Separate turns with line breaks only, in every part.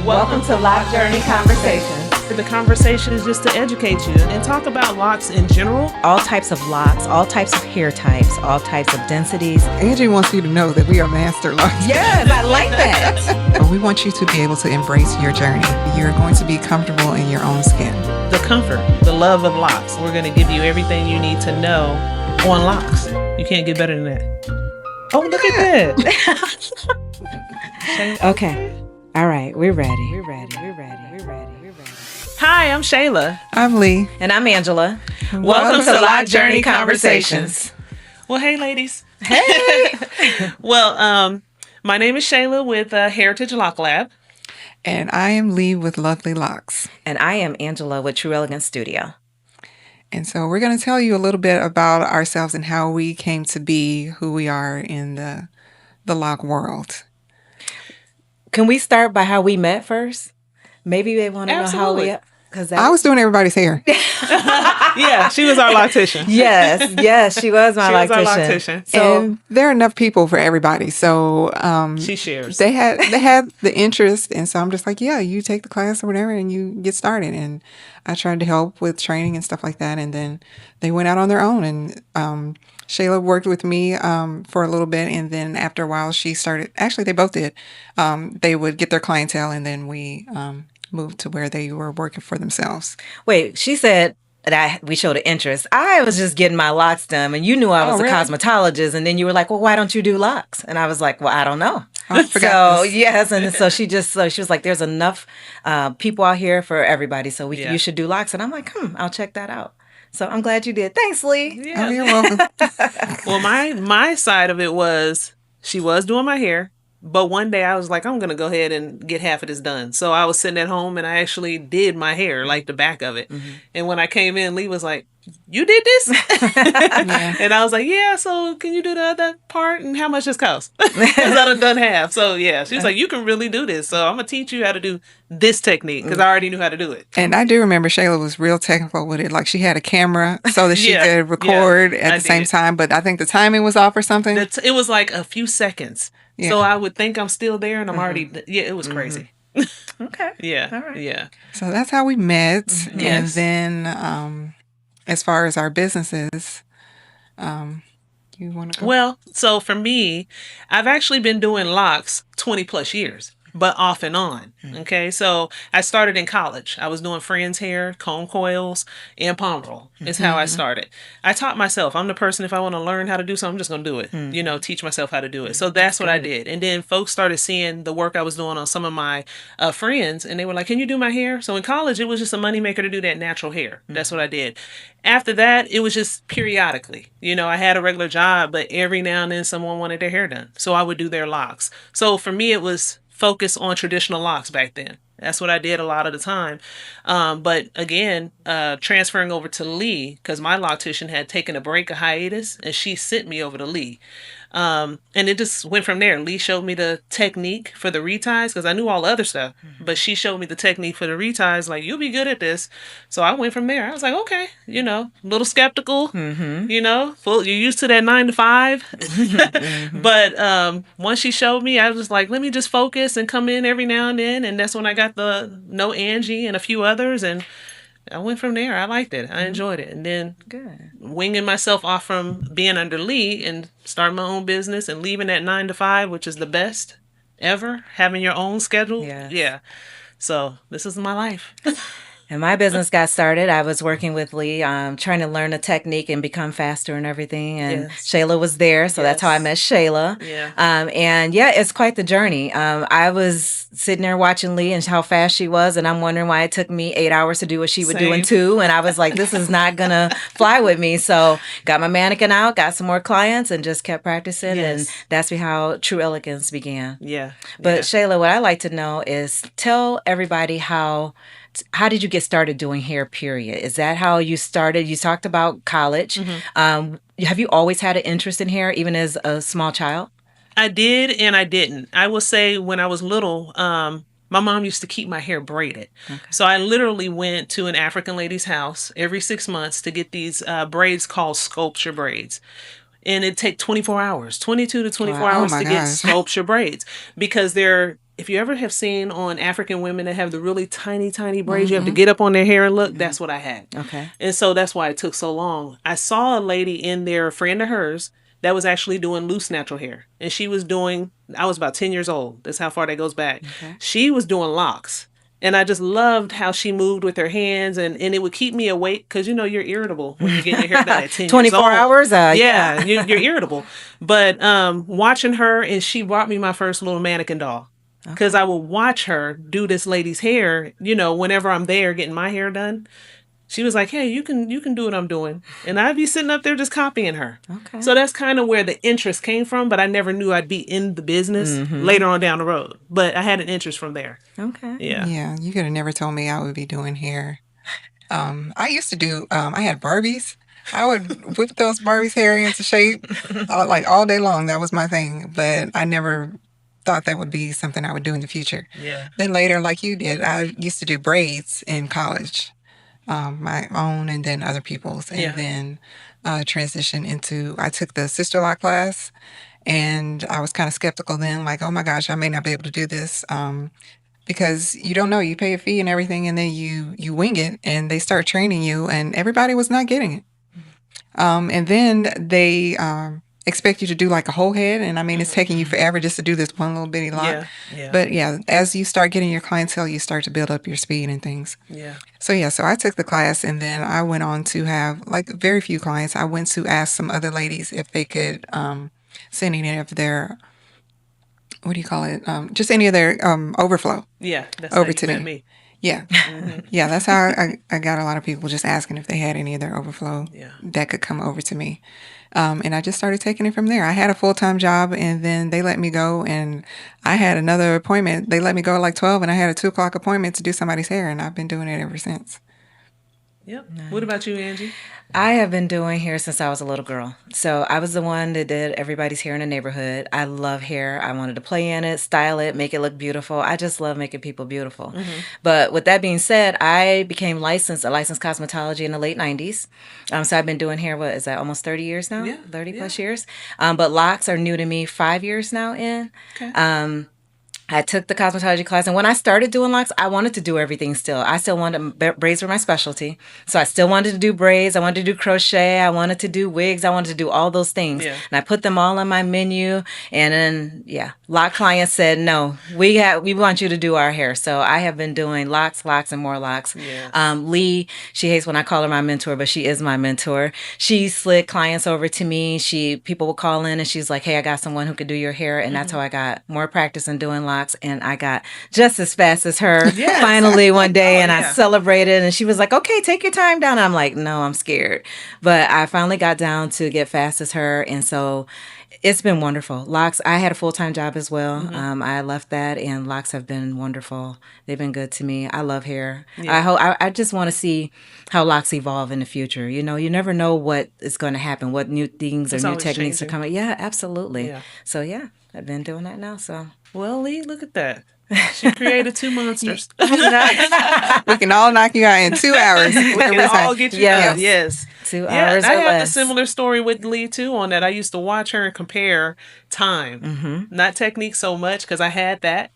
Welcome to Lock Journey Conversations.
The conversation is just to educate you and talk about locks in general.
All types of locks, all types of hair types, all types of densities.
Angie wants you to know that we are master locksmiths.
Yes, I like that.
We want you to be able to embrace your journey. You're going to be comfortable in your own skin.
The comfort, the love of locks. We're going to give you everything you need to know on locks. You can't get better than that. Oh, look at that.
Okay. All right. We're ready.
Hi, I'm Shayla.
I'm Lee.
And I'm Angela.
Welcome
to Lock Journey Conversations.
Well, hey, ladies.
Hey.
Well, my name is Shayla with Heritage Lock Lab.
And I am Lee with Lovely Locks.
And I am Angela with True Elegance Studio.
And so we're going to tell you a little bit about ourselves and how we came to be who we are in the lock world.
Can we start by how we met first? Maybe they want to know how we...
I was doing everybody's hair.
Yeah, she was our loctician.
Yes, she was my loctician.
So, and there are enough people for everybody. So
she shares.
They had the interest, and so I'm just like, yeah, you take the class or whatever, and you get started. And I tried to help with training and stuff like that, and then they went out on their own. And Shayla worked with me for a little bit, and then after a while, she started. Actually, they both did. They would get their clientele, and then we moved to where they were working for themselves.
Wait, she said that we showed an interest. I was just getting my locks done, and you knew I was a cosmetologist, and then you were like, well, why don't you do locks? And I was like, well, I don't know.
I forgot this.
Yes, and so she was like, there's enough people out here for everybody, so you should do locks. And I'm like, I'll check that out. So I'm glad you did. Thanks, Lee.
Yeah.
Oh, you're welcome.
Well, my side of it was she was doing my hair. But one day I was like, I'm going to go ahead and get half of this done. So I was sitting at home and I actually did my hair, like the back of it. Mm-hmm. And when I came in, Lee was like, you did this? Yeah. And I was like, yeah, so can you do the other part? And how much this cost? Because I done half. So yeah, she was like, you can really do this. So I'm going to teach you how to do this technique because I already knew how to do it.
And I do remember Shayla was real technical with it. Like she had a camera so that she could record at the same time. But I think the timing was off or something.
It was like a few seconds. Yeah. So I would think I'm still there and I'm already, it was crazy.
Okay.
Yeah.
All right.
Yeah.
So that's how we met.
Mm-hmm.
And then as far as our businesses, you want to go?
Well, so for me, I've actually been doing locks 20 plus years. But off and on. Okay. So I started in college. I was doing friends' hair, comb coils, and palm roll is how I started. I taught myself. I'm the person, if I want to learn how to do something, I'm just going to do it. Teach myself how to do it. So that's what I did. And then folks started seeing the work I was doing on some of my friends. And they were like, can you do my hair? So in college, it was just a moneymaker to do that natural hair. That's what I did. After that, it was just periodically. I had a regular job, but every now and then someone wanted their hair done. So I would do their locks. So for me, it was focus on traditional locks back then. That's what I did a lot of the time. But again, transferring over to Lee, because my loctician had taken a break, a hiatus, and she sent me over to Lee. And it just went from there. Lee showed me the technique for the reties, because I knew all the other stuff, but she showed me the technique for the reties, like, you'll be good at this. So I went from there. I was like, okay, a little skeptical, you're used to that 9 to 5. But once she showed me, I was like, let me just focus and come in every now and then. And that's when I got the Know Angie and a few others. And I went from there. I liked it. I enjoyed it. And then winging myself off from being under Lee and starting my own business and leaving that 9 to 5, which is the best ever, having your own schedule. Yes. Yeah. So this is my life.
And my business got started. I was working with Lee, trying to learn a technique and become faster and everything. And Shayla was there, so that's how I met Shayla.
Yeah.
And it's quite the journey. I was sitting there watching Lee and how fast she was, and I'm wondering why it took me 8 hours to do what she would do in 2. And I was like, this is not gonna fly with me. So got my mannequin out, got some more clients, and just kept practicing. And that's how True Elegance began.
Yeah.
But Shayla, what I like to know is tell everybody how did you get started doing hair, period? Is that how you started? You talked about college. Have you always had an interest in hair, even as a small child?
I did and I didn't. I will say when I was little, my mom used to keep my hair braided. Okay. So I literally went to an African lady's house every 6 months to get these braids called sculpture braids. And it'd take 24 hours, 22 to 24 hours to get sculpture braids because they're if you ever have seen on African women that have the really tiny, tiny braids, you have to get up on their hair and look, that's what I had.
Okay.
And so that's why it took so long. I saw a lady in there, a friend of hers, that was actually doing loose natural hair. And she was doing, I was about 10 years old. That's how far that goes back.
Okay.
She was doing locks. And I just loved how she moved with her hands, and it would keep me awake because, you know, you're irritable when you're getting your hair done at 10
24
years old.
hours?
Yeah, you're irritable. But watching her, and she brought me my first little mannequin doll. Because I would watch her do this lady's hair, you know, whenever I'm there getting my hair done. She was like, hey, you can do what I'm doing. And I'd be sitting up there just copying her.
Okay.
So that's kind of where the interest came from, but I never knew I'd be in the business later on down the road. But I had an interest from there.
Okay.
Yeah.
Yeah, you could have never told me I would be doing hair. I used to do, I had Barbies. I would whip those Barbies' hair into shape like all day long. That was my thing. But I never thought that would be something I would do in the future.
Yeah.
Then later, like you did, I used to do braids in college. My own and then other people's, and then transition into, I took the sister law class, and I was kind of skeptical then, like, oh my gosh, I may not be able to do this, because you don't know, you pay a fee and everything, and then you wing it, and they start training you, and everybody was not getting it. And then they expect you to do like a whole head, and I mean, it's taking you forever just to do this one little bitty lock.
Yeah.
But yeah, as you start getting your clientele, you start to build up your speed and things.
Yeah.
So yeah, so I took the class, and then I went on to have like very few clients. I went to ask some other ladies if they could send any of their, what do you call it? Just any of their overflow.
Yeah. That's
Over
how you
to
met
them.
me.
Yeah. Yeah, that's how I got a lot of people just asking if they had any of their overflow that could come over to me. And I just started taking it from there. I had a full-time job, and then they let me go, and I had another appointment. They let me go at like 12, and I had a 2 o'clock appointment to do somebody's hair, and I've been doing it ever since.
Yep. Nice. What about you, Angie?
I have been doing hair since I was a little girl. So I was the one that did everybody's hair in the neighborhood. I love hair. I wanted to play in it, style it, make it look beautiful. I just love making people beautiful. But with that being said, I became a licensed cosmetology in the late 90s. So I've been doing hair, what is that, almost 30 years now?
Yeah.
30 plus years. But locks are new to me 5 years now in.
Okay.
I took the cosmetology class, and when I started doing locks, I wanted to do everything still. I still wanted, braids were my specialty. So I still wanted to do braids. I wanted to do crochet. I wanted to do wigs. I wanted to do all those things.
Yeah.
And I put them all on my menu. And then, lock clients said, no, we want you to do our hair. So I have been doing locks, and more locks.
Yeah.
Lee, she hates when I call her my mentor, but she is my mentor. She slid clients over to me. People will call in, and she's like, hey, I got someone who could do your hair. And that's how I got more practice in doing locks. And I got just as fast as her finally one day, and I celebrated, and she was like, okay, take your time down. And I'm like, no, I'm scared. But I finally got down to get fast as her, and so it's been wonderful. Locks, I had a full-time job as well. I left that, and locks have been wonderful. They've been good to me. I love hair. I just want to see how locks evolve in the future. You know, you never know what is going to happen, what new things or new techniques are coming. Yeah, absolutely. Yeah. So I've been doing that now. So.
Well, Lee, look at that. She created 2 monsters.
We can all knock you out in 2 hours.
We can all get you done. Yes.
2 hours.
I
or
have
less.
a similar story with Lee too on that. I used to watch her and compare time, not technique so much because I had that.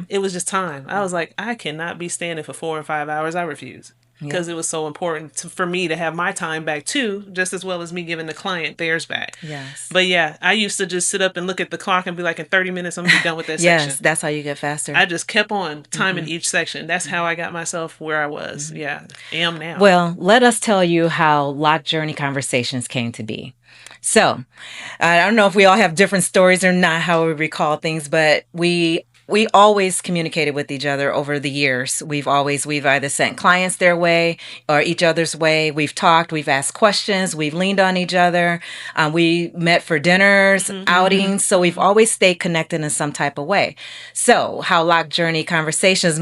It was just time. I was like, I cannot be standing for 4 or 5 hours. I refuse. Because it was so important for me to have my time back too, just as well as me giving the client theirs back.
Yes.
But yeah, I used to just sit up and look at the clock and be like, in 30 minutes, I'm going to be done with that section.
Yes, that's how you get faster.
I just kept on timing each section. That's how I got myself where I was. Yeah, am now.
Well, let us tell you how Lock Journey Conversations came to be. So, I don't know if we all have different stories or not, how we recall things, but we always communicated with each other over the years. We've either sent clients their way or each other's way. We've talked, we've asked questions, we've leaned on each other. We met for dinners, outings. So we've always stayed connected in some type of way. So how Lock Journey Conversations,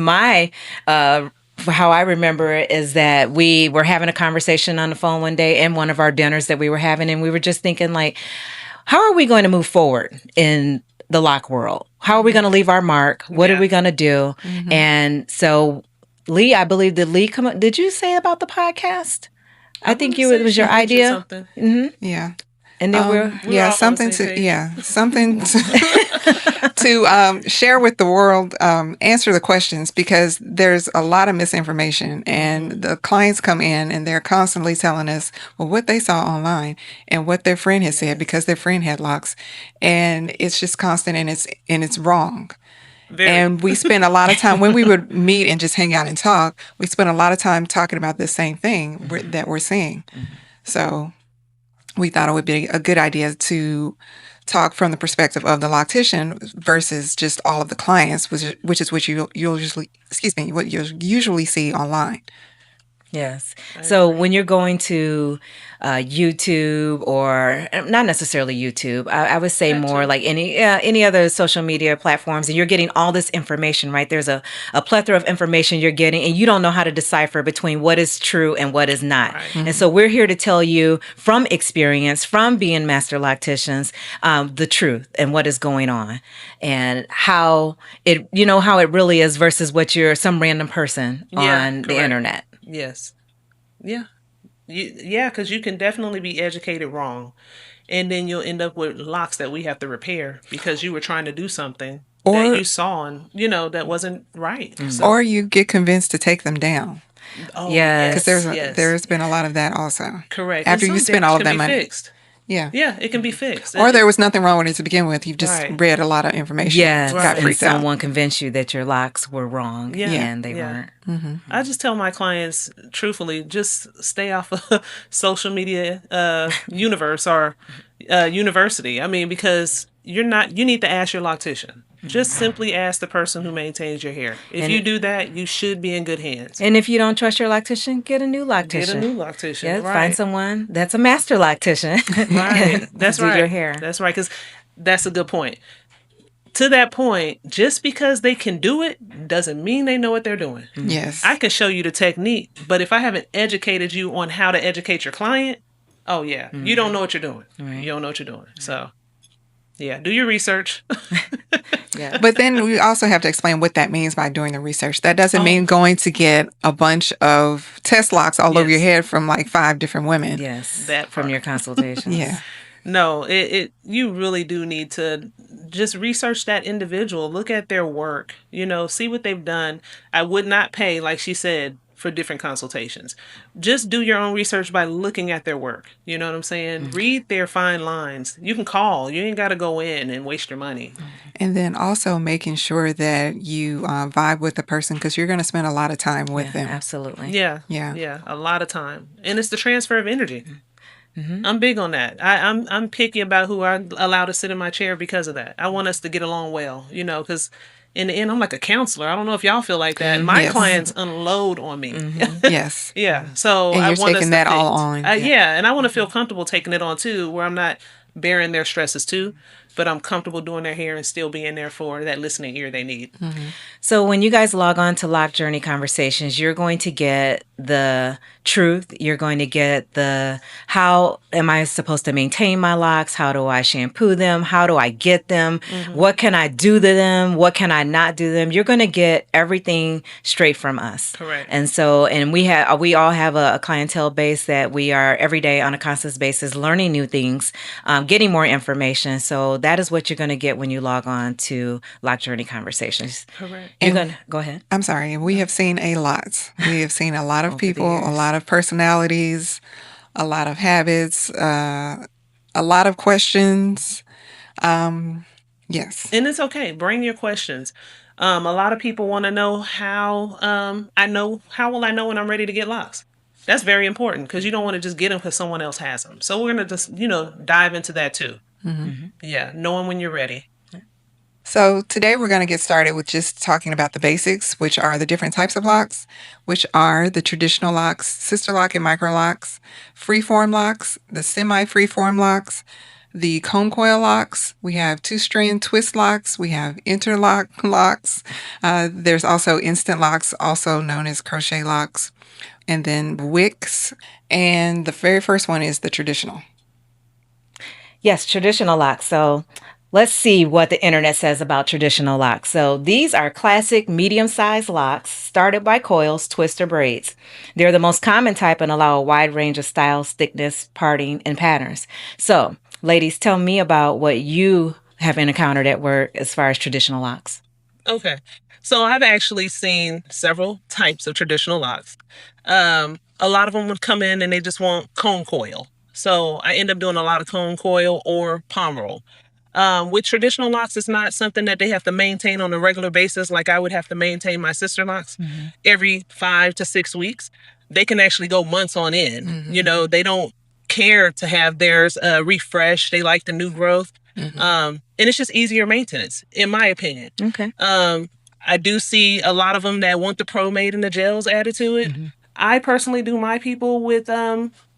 how I remember it is that we were having a conversation on the phone one day in one of our dinners that we were having. And we were just thinking like, how are we going to move forward in the lock world? How are we going to leave our mark? What are we going to do? And so Lee, I believe did you say about the podcast? I think it was your idea.
Yeah.
And then
something to to share with the world, answer the questions, because there's a lot of misinformation, and the clients come in and they're constantly telling us, well, what they saw online and what their friend has said because their friend had locks, and it's just constant, and it's wrong. And we spend a lot of time when we would meet and just hang out and talk. We spend a lot of time talking about the same thing that we're seeing. So we thought it would be a good idea to talk from the perspective of the loctician versus just all of the clients, which is what you'll usually, what you'll usually see online.
Yes. So when you're going to YouTube, or not necessarily YouTube, I would say more like any other social media platforms, and you're getting all this information, right? There's a plethora of information you're getting, and you don't know how to decipher between what is true and what is not. Right. And so we're here to tell you from experience, from being master locticians, the truth and what is going on, and how it really is versus what you're some random person on the internet.
Yes. Yeah. Because you can definitely be educated wrong. And then you'll end up with locks that we have to repair because you were trying to do something that you saw and, that wasn't right.
Mm-hmm. So. Or you get convinced to take them down.
Oh, yes.
Because there's been a lot of that also.
Correct.
After you spend all of that money.
Fixed. Yeah. Yeah, it can be fixed.
Or there was nothing wrong with it to begin with. You've just read a lot of information.
Yes, and someone convinced you that your locks were wrong, and they weren't.
Mm-hmm.
I just tell my clients, truthfully, just stay off of social media universe or university. I mean, because you need to ask your loctician. Just simply ask the person who maintains your hair. If you do that, you should be in good hands.
And if you don't trust your loctician, get a new loctician. Yes, find someone that's a master loctician.
Right. That's right.
Do your hair.
That's right, because that's a good point. To that point, just because they can do it doesn't mean they know what they're doing.
Yes.
I can show you the technique, but if I haven't educated you on how to educate your client, you don't know what you're doing. Right. You don't know what you're doing. So, do your research.
Yeah. But then we also have to explain what that means by doing the research. That doesn't mean going to get a bunch of test locks all over your head from like 5 different women.
Yes, that from your consultations.
Yeah.
No, you really do need to just research that individual. Look at their work. See what they've done. I would not pay, like she said, for different consultations. Just do your own research by looking at their work. You know what I'm saying? Mm-hmm. Read their fine lines. You can call. You ain't got to go in and waste your money.
And then also making sure that you vibe with the person, because you're going to spend a lot of time with them.
Absolutely.
Yeah. A lot of time. And it's the transfer of energy. Mm-hmm. I'm big on that. I'm picky about who I allow to sit in my chair because of that. I want us to get along well, because in the end, I'm like a counselor. I don't know if y'all feel like that. My clients unload on me.
Mm-hmm. Yes.
Yeah. So
and you're taking that all on.
And I want to feel comfortable taking it on too, where I'm not bearing their stresses too, but I'm comfortable doing their hair and still being there for that listening ear they need.
Mm-hmm. So when you guys log on to Lock Journey Conversations, you're going to get the truth. You're going to get the how am I supposed to maintain my locks? How do I shampoo them? How do I get them? Mm-hmm. What can I do to them? What can I not do to them? You're going to get everything straight from us.
Correct.
And so, and we all have a clientele base that we are every day on a constant basis learning new things, getting more information. So that is what you're going to get when you log on to Lock Journey Conversations.
Correct.
You're going to go ahead.
I'm sorry. We have seen a lot. We have seen a lot of people, a lot of personalities, a lot of habits, a lot of questions. Yes.
And it's okay. Bring your questions. A lot of people want to know how will I know when I'm ready to get locks? That's very important because you don't want to just get them because someone else has them. So we're going to just, dive into that too. Mm-hmm. Yeah. Knowing when you're ready.
So today we're going to get started with just talking about the basics, which are the different types of locks, which are the traditional locks, sister lock and micro locks, freeform locks, the semi-freeform locks, the comb coil locks. We have 2-strand twist locks. We have interlock locks. There's also instant locks, also known as crochet locks, and then wicks. And the very first one is the traditional.
Yes, traditional locks. So let's see what the internet says about traditional locks. So these are classic medium-sized locks started by coils, twists, or braids. They're the most common type and allow a wide range of styles, thickness, parting, and patterns. So ladies, tell me about what you have encountered at work as far as traditional locks?
Okay. So I've actually seen several types of traditional locks. A lot of them would come in and they just want cone coil. So I end up doing a lot of cone coil or palm roll. With traditional locks, it's not something that they have to maintain on a regular basis, like I would have to maintain my sister locks every 5 to 6 weeks. They can actually go months on end. They don't care to have theirs refreshed. They like the new growth. And it's just easier maintenance, in my opinion.
Okay.
I do see a lot of them that want the ProMade and the gels added to it. I personally do my people with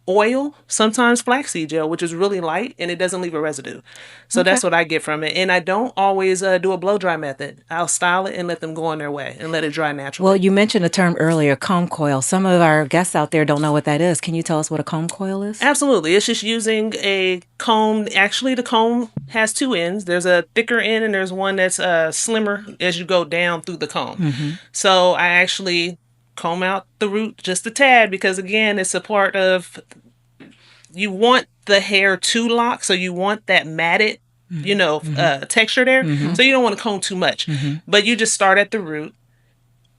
oil, sometimes flaxseed gel, which is really light and it doesn't leave a residue. So that's what I get from it. And I don't always do a blow dry method. I'll style it and let them go on their way and let it dry naturally.
Well, you mentioned a term earlier, comb coil. Some of our guests out there don't know what that is. Can you tell us what a comb coil is?
Absolutely. It's just using a comb. Actually, the comb has two ends. There's a thicker end and there's one that's slimmer as you go down through the comb. So I actually comb out the root just a tad because, again, it's a part of, you want the hair to lock, so you want that matted, texture there. So you don't want to comb too much. But you just start at the root,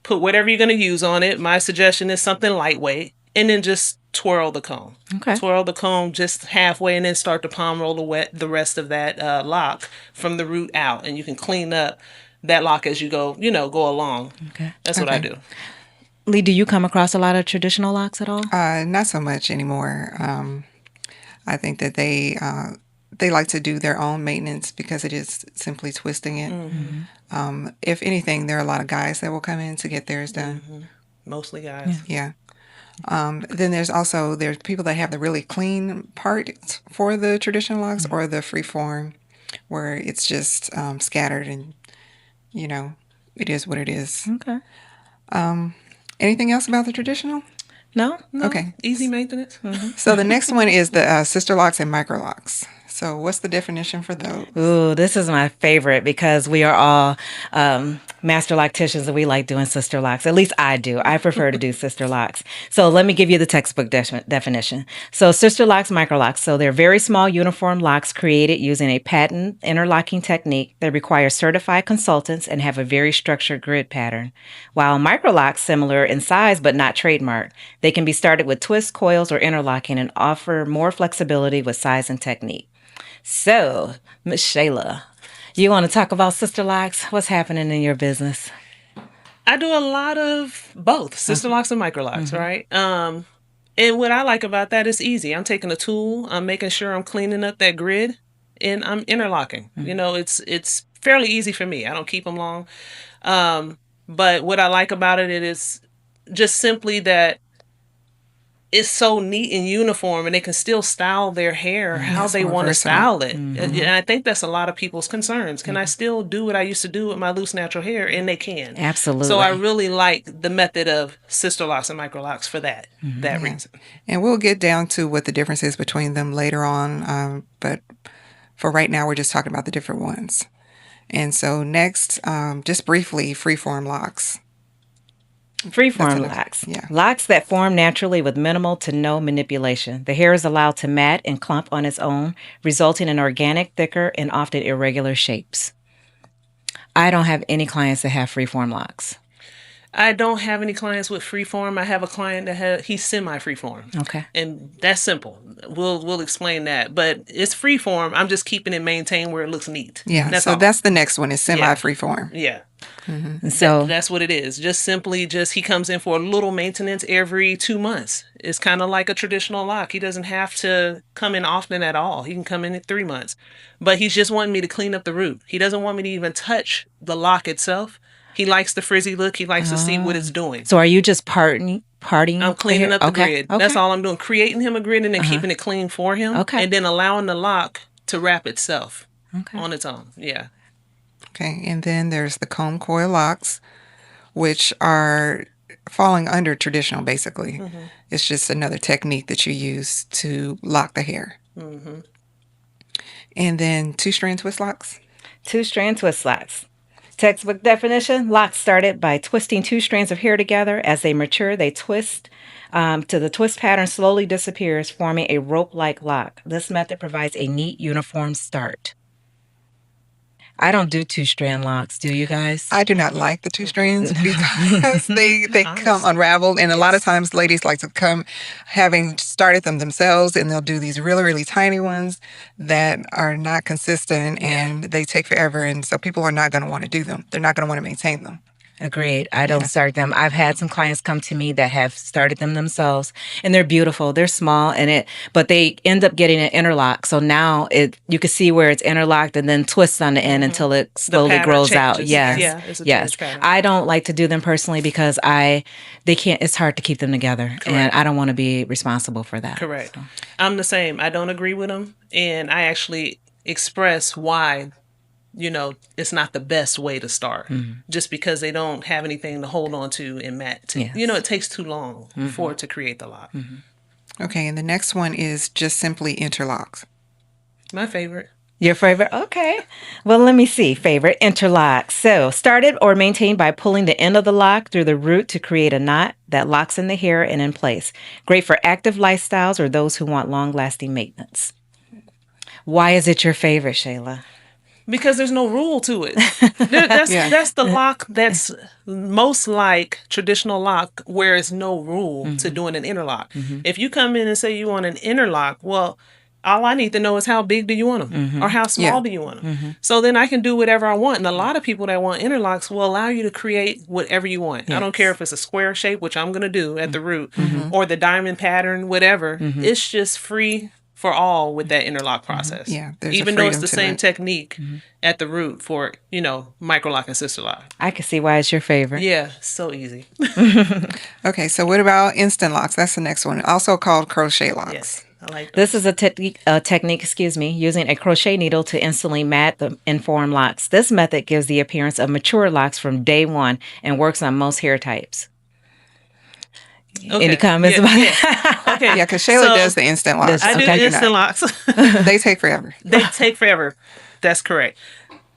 put whatever you're going to use on it. My suggestion is something lightweight, and then just twirl the comb.
Okay.
Twirl the comb just halfway, and then start to palm roll the rest of that lock from the root out, and you can clean up that lock as you go along.
Okay.
That's what I do.
Lee, do you come across a lot of traditional locks at all?
Not so much anymore. I think that they like to do their own maintenance because it is simply twisting it. If anything, there are a lot of guys that will come in to get theirs done.
Mostly guys.
Yeah. Then there's people that have the really clean part for the traditional locks or the free form where it's just scattered and, it is what it is.
Okay.
Anything else about the traditional?
No?
Okay.
Easy maintenance.
So the next one is the sister locks and micro locks. So what's the definition for those?
Ooh, this is my favorite because we are all master locticians and we like doing sister locks. At least I do. I prefer to do sister locks. So let me give you the textbook definition. So sister locks, micro locks. So they're very small uniform locks created using a patent interlocking technique that requires certified consultants and have a very structured grid pattern. While micro locks, similar in size but not trademarked, they can be started with twists, coils, or interlocking and offer more flexibility with size and technique. So, Miss Shayla, you want to talk about sister locks? What's happening in your business?
I do a lot of both sister locks and micro locks, right? And what I like about that is easy. I'm taking a tool, I'm making sure I'm cleaning up that grid, and I'm interlocking. It's fairly easy for me. I don't keep them long. But what I like about it is just simply that it's so neat and uniform, and they can still style their hair how they want to style it. And I think that's a lot of people's concerns. Can I still do what I used to do with my loose natural hair? And they can.
Absolutely.
So I really like the method of sister locks and micro locks for that reason.
And we'll get down to what the difference is between them later on. But for right now, we're just talking about the different ones. And so next, just briefly, freeform locks.
Freeform locks.
Yeah.
Locks that form naturally with minimal to no manipulation. The hair is allowed to mat and clump on its own, resulting in organic, thicker, and often irregular shapes. I don't have any clients that have freeform locks.
I don't have any clients with freeform. I have a client that he's semi-freeform.
Okay.
And that's simple. We'll explain that. But it's freeform. I'm just keeping it maintained where it looks neat.
Yeah. That's the next one is semi-freeform.
Yeah.
So
that's what it is. Just simply he comes in for a little maintenance every 2 months. It's kind of like a traditional lock. He doesn't have to come in often at all. He can come in at 3 months. But he's just wanting me to clean up the root. He doesn't want me to even touch the lock itself. He likes the frizzy look. He likes to see what it's doing.
So are you just parting?
I'm cleaning up the grid.
Okay.
That's all I'm doing. Creating him a grid and then keeping it clean for him.
Okay.
And then allowing the lock to wrap itself on its own. Yeah.
Okay. And then there's the comb coil locks, which are falling under traditional, basically. It's just another technique that you use to lock the hair. And then two-strand twist locks.
Two-strand twist locks. Textbook definition, locks started by twisting two strands of hair together. As they mature, they twist to the twist pattern slowly disappears, forming a rope-like lock. This method provides a neat, uniform start. I don't do 2-strand locks. Do you guys?
I do not like the 2 strands because they come
Honest.
unraveled. And a lot of times ladies like to come having started them themselves, and they'll do these really, really tiny ones that are not consistent and they take forever. And so people are not going to want to do them. They're not going to want to maintain them.
Agreed. I don't start them. I've had some clients come to me that have started them themselves, and they're beautiful. They're small, but they end up getting an interlock. So now you can see where it's interlocked and then twists on the end until it slowly grows out.
changes.
Yes,
Yeah, it's a
yes.
change pattern.
I don't like to do them personally because they can't. It's hard to keep them together, and I don't want to be responsible for that.
Correct. I'm the same. I don't agree with them, and I actually express why. It's not the best way to start just because they don't have anything to hold on to and mat.
Yes.
It takes too long for it to create the lock.
Okay, and the next one is just simply interlocks.
My favorite.
Your favorite? Okay. Well, let me see. Favorite interlock. So, started or maintained by pulling the end of the lock through the root to create a knot that locks in the hair and in place. Great for active lifestyles or those who want long-lasting maintenance. Why is it your favorite, Shayla?
Because there's no rule to it. That's the lock that's most like traditional lock where there's no rule to doing an interlock. If you come in and say you want an interlock, well, all I need to know is how big do you want them or how small do you want them. So then I can do whatever I want. And a lot of people that want interlocks will allow you to create whatever you want. Yes. I don't care if it's a square shape, which I'm going to do at the root, or the diamond pattern, whatever. It's just free for all with that interlock process.
Yeah, there's
even though it's the same technique at the root for, micro lock and sister lock.
I can see why it's your favorite.
Yeah, so easy.
Okay, so what about instant locks? That's the next one, also called crochet locks.
Yes, I like that.
This is a technique, using a crochet needle to instantly mat and form locks. This method gives the appearance of mature locks from day one and works on most hair types.
Okay.
Any comments about that?
Okay.
Yeah, because Shayla does the instant locks.
I do
Okay,
instant locks.
They take forever.
They take forever. That's correct.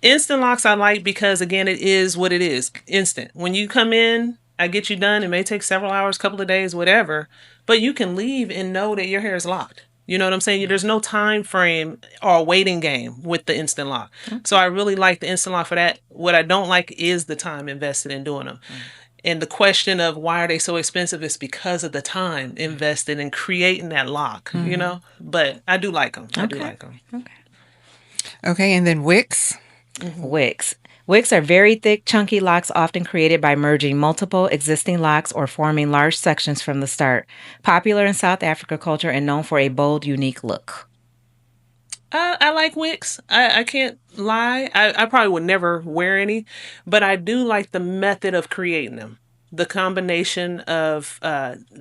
Instant locks I like because, again, it is what it is. Instant. When you come in, I get you done. It may take several hours, couple of days, whatever. But you can leave and know that your hair is locked. You know what I'm saying? There's no time frame or waiting game with the instant lock. Okay. So I really like the instant lock for that. What I don't like is the time invested in doing them. And the question of why are they so expensive is because of the time invested in creating that lock, But I do like them. I do like them.
Okay, and then wicks.
Wicks. Wicks are very thick, chunky locks often created by merging multiple existing locks or forming large sections from the start. Popular in South Africa culture and known for a bold, unique look.
I like wicks. I can't lie. I probably would never wear any, but I do like the method of creating them. The combination of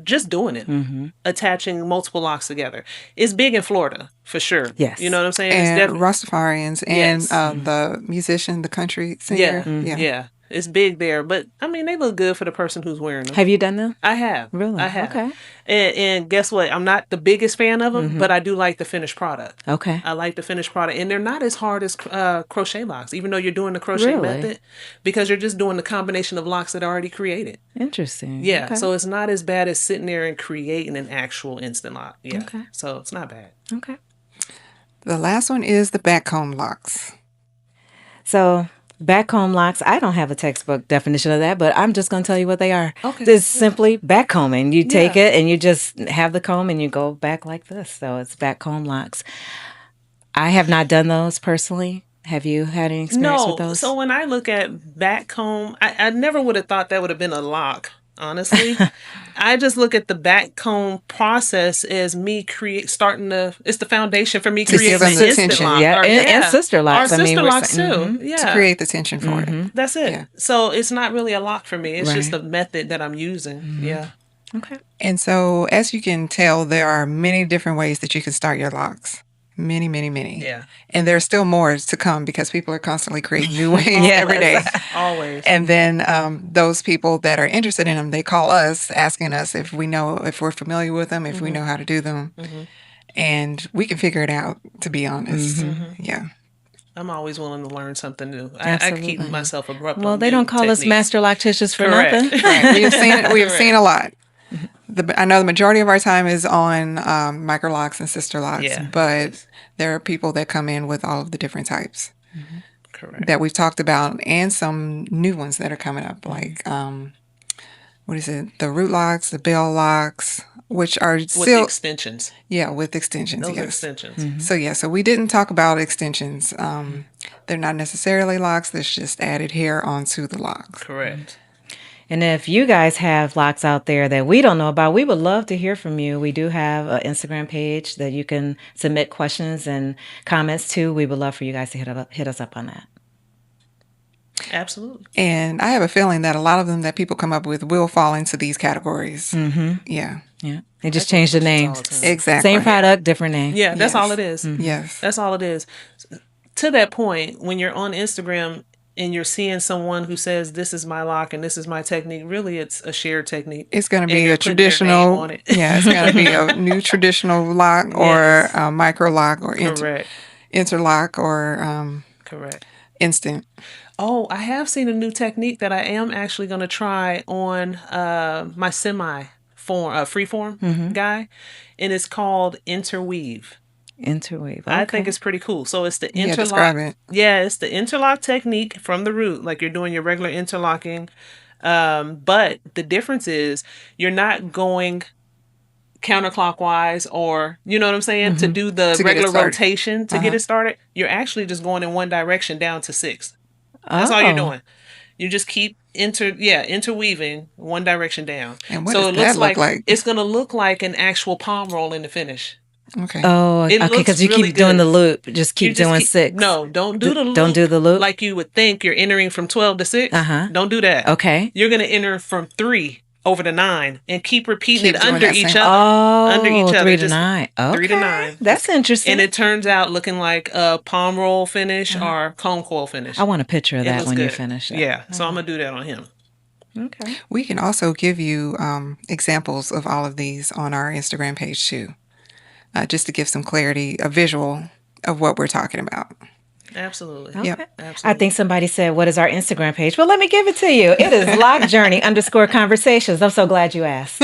just doing it, attaching multiple locks together. It's big in Florida, for sure.
Yes.
You know what I'm saying?
And Rastafarians and
Yes.
The musician, the country singer.
Yeah. It's big there, but I mean, they look good for the person who's wearing them.
Have you done them?
I have.
Really?
I have.
Okay.
And guess what? I'm not the biggest fan of them, but I do like the finished product.
Okay.
I like the finished product. And they're not as hard as crochet locks, even though you're doing the crochet method, because you're just doing the combination of locks that are already created.
Interesting.
Yeah.
Okay.
So it's not as bad as sitting there and creating an actual instant lock. Yeah.
Okay.
So it's not bad.
Okay.
The last one is the back comb locks.
So back comb locks, I don't have a textbook definition of that, but I'm just going to tell you what they are.
Okay.
It's simply back combing. You take it and you just have the comb and you go back like this. So it's back comb locks. I have not done those personally. Have you had any experience with those?
So when I look at back comb, I never would have thought that would have been a lock. Honestly, I just look at the back comb process as me it's the foundation for me creating
give them
an
the
instant
tension.
lock.
Yeah, and sister locks.
Or
I mean,
sister
we're
locks
saying-
too. Yeah.
To create the tension for it.
That's it.
Yeah.
So it's not really a lock for me. It's just
Right.
a method that I'm using. Yeah.
Okay.
And so, as you can tell, there are many different ways that you can start your locks. Many, many, many.
Yeah.
And there's still more to come because people are constantly creating new ways every day.
Always.
And then those people that are interested in them, they call us asking us if we're familiar with them, if we know how to do them. And we can figure it out, to be honest. Yeah.
I'm always willing to learn something new. I
Absolutely.
keep myself abrupt.
Well,
on
they
new
don't call us
techniques.
master locticians for
Correct.
nothing.
Right. We have seen a lot. I know the majority of our time is on micro locks and sister locks,
Yeah.
but there are people that come in with all of the different types.
Correct.
that we've talked about, and some new ones that are coming up, like what is it? The root locks, the bell locks, which are
With
still
extensions.
yeah, with extensions.
Those
Yes.
extensions.
So we didn't talk about extensions. They're not necessarily locks. There's just added hair onto the locks.
Correct.
And if you guys have locks out there that we don't know about, we would love to hear from you. We do have an Instagram page that you can submit questions and comments to. We would love for you guys to hit us up on that.
Absolutely.
And I have a feeling that a lot of them that people come up with will fall into these categories.
Mm-hmm.
Yeah.
Yeah. They just changed the names.
Exactly.
Same product, different name.
Yeah, that's
Yes.
all it is.
Yes.
That's all it is. To that point, when you're on Instagram and you're seeing someone who says, this is my lock and this is my technique, really it's a shared technique.
It's going to
And
be
you're
a
putting their name
traditional,
on it.
yeah, it's going to be a new traditional lock or a micro lock or
Correct.
interlock or
Correct.
instant.
Oh, I have seen a new technique that I am actually going to try on my freeform guy, and it's called interweave.
Interweave. Okay.
I think it's pretty cool. So it's the
Yeah,
interlock.
describe it.
Yeah, it's the interlock technique from the root, like you're doing your regular interlocking. But the difference is you're not going counterclockwise, or you know what I'm saying, to do the
To get it
regular
started.
rotation to get it started. You're actually just going in one direction down to 6. That's all you're doing. You just keep interweaving one direction down.
And what
so
does
it looks
that look like?
It's going to look like an actual palm roll in the finish.
Okay.
Oh,
It
okay.
looks
Because you
really
keep doing
good.
the loop. Just
You
keep
just
doing 6.
No, don't do the loop.
Don't do the loop?
Like you would think you're entering from 12 to 6.
Uh-huh.
Don't do that.
Okay.
You're going to enter from 3 over to 9 and keep repeating
Keep
it
doing
under
that
each
same-
other.
Oh,
Under each other.
3 to
Just
9. Okay.
3 to 9.
That's interesting.
And it turns out looking like a palm roll finish or cone coil finish.
I want a picture of
It
that
looks
when you
good.
finish that.
Yeah. So I'm going to do that on him.
Okay.
We can also give you examples of all of these on our Instagram page too, just to give some clarity, a visual of what we're talking about.
Absolutely.
Okay.
Yep.
Absolutely.
I think somebody said, what is our Instagram page? Well, let me give it to you. It is lockjourney_conversations. I'm so glad you asked.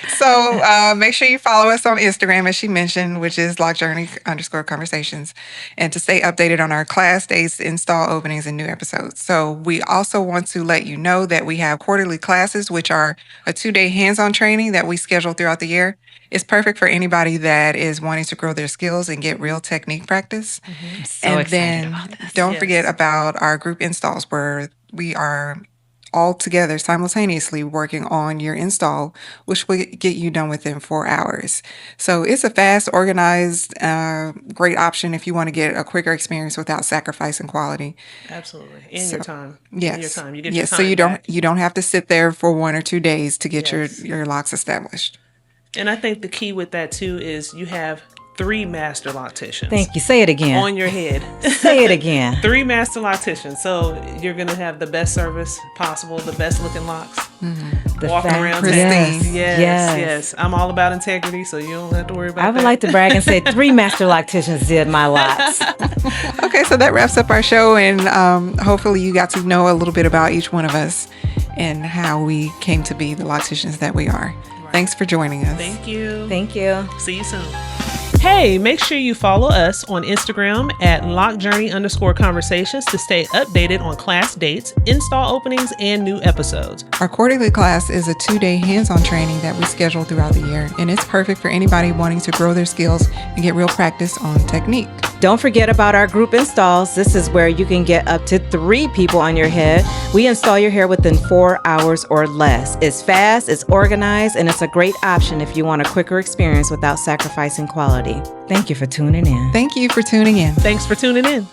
So make sure you follow us on Instagram, as she mentioned, which is lockjourney_conversations, and to stay updated on our class dates, install openings, and new episodes. So we also want to let you know that we have quarterly classes, which are a 2-day hands-on training that we schedule throughout the year. It's perfect for anybody that is wanting to grow their skills and get real technique practice.
I'm so
And
excited
then
about this.
don't
Yes.
forget about our group installs, where we are all together simultaneously working on your install, which will get you done within 4 hours. So it's a fast, organized, great option if you want to get a quicker experience without sacrificing quality.
Absolutely. In your time.
Yes.
In your time. You get
yes.
your
So
time
you
back.
don't have to sit there for 1 or 2 days to get
Yes.
your locks established.
And I think the key with that too is you have 3 master locticians.
Thank you. Say it again.
On your head.
Say it again.
3 master locticians. So you're going to have the best service possible, the best looking locks.
The
Walking
fact-
around
Pristine.
town. Yes,
Yes.
yes. I'm all about integrity, so you don't have to worry about
I
that.
would like to brag and say 3 master locticians did my locks.
Okay, so that wraps up our show, and hopefully you got to know a little bit about each one of us and how we came to be the locticians that we are. Thanks for joining us.
Thank you.
Thank you.
See you soon. Hey, make sure you follow us on Instagram at lockjourney_conversations to stay updated on class dates, install openings, and new episodes.
Our quarterly class is a 2-day hands-on training that we schedule throughout the year, and it's perfect for anybody wanting to grow their skills and get real practice on technique.
Don't forget about our group installs. This is where you can get up to 3 people on your head. We install your hair within 4 hours or less. It's fast, it's organized, and it's a great option if you want a quicker experience without sacrificing quality. Thank you for tuning in.
Thank you for tuning in.
Thanks for tuning in.